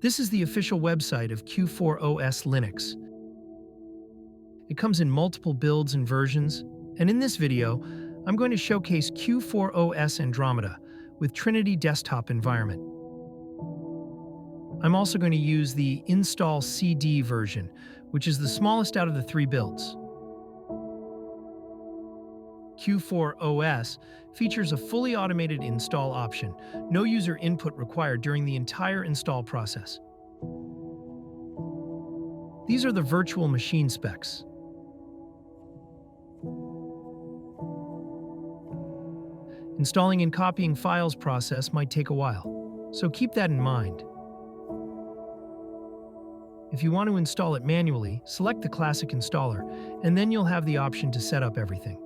This is the official website of Q4OS Linux. It comes in multiple builds and versions, and in this video, I'm going to showcase Q4OS Andromeda with Trinity desktop environment. I'm also going to use the install CD version, which is the smallest out of the 3 builds. Q4OS features a fully automated install option, no user input required during the entire install process. These are the virtual machine specs. Installing and copying files process might take a while, so keep that in mind. If you want to install it manually, select the classic installer, and then you'll have the option to set up everything.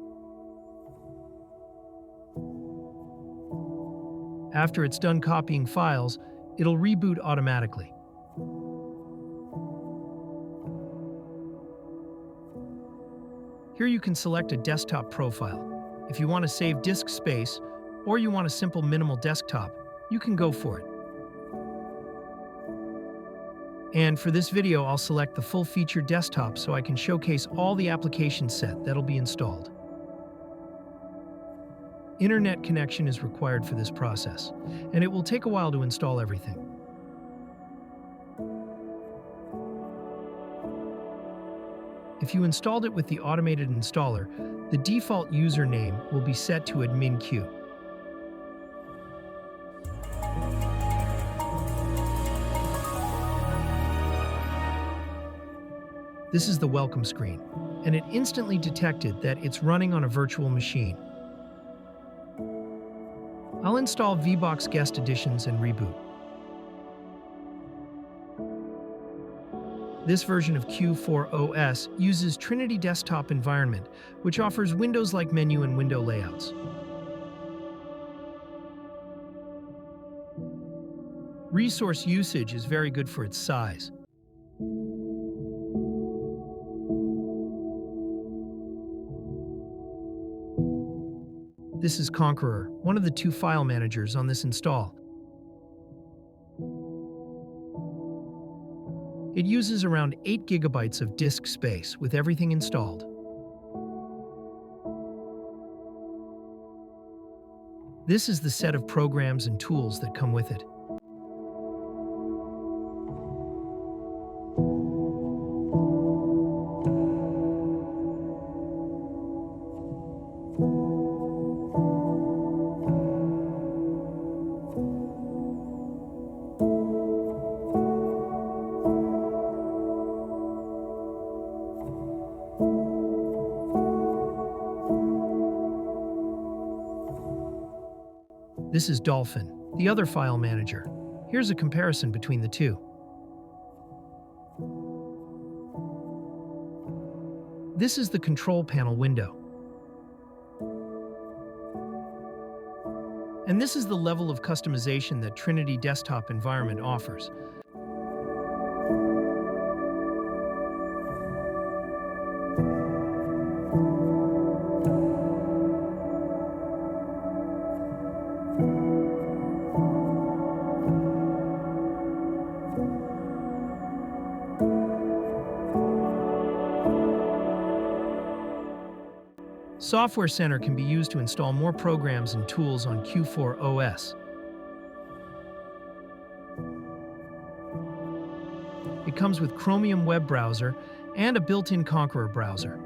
After it's done copying files, it'll reboot automatically. Here you can select a desktop profile. If you want to save disk space, or you want a simple minimal desktop, you can go for it. And for this video, I'll select the full-featured desktop so I can showcase all the application set that'll be installed. Internet connection is required for this process, and it will take a while to install everything. If you installed it with the automated installer, the default username will be set to admin Q. This is the welcome screen, and it instantly detected that it's running on a virtual machine. I'll install VBox Guest Editions and reboot. This version of Q4OS uses Trinity desktop environment, which offers Windows-like menu and window layouts. Resource usage is very good for its size. This is Conqueror, one of the 2 file managers on this install. It uses around 8 GB of disk space with everything installed. This is the set of programs and tools that come with it. This is Dolphin, the other file manager. Here's a comparison between the 2. This is the control panel window. And this is the level of customization that Trinity desktop environment offers. Software Center can be used to install more programs and tools on Q4OS. It comes with Chromium web browser and a built-in Conqueror browser.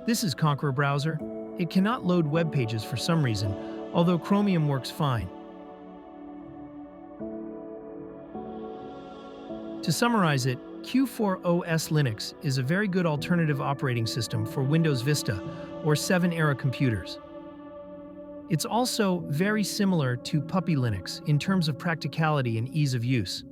This is Conqueror browser. It cannot load web pages for some reason, although Chromium works fine. To summarize it, Q4OS Linux is a very good alternative operating system for Windows Vista or 7-era computers. It's also very similar to Puppy Linux in terms of practicality and ease of use.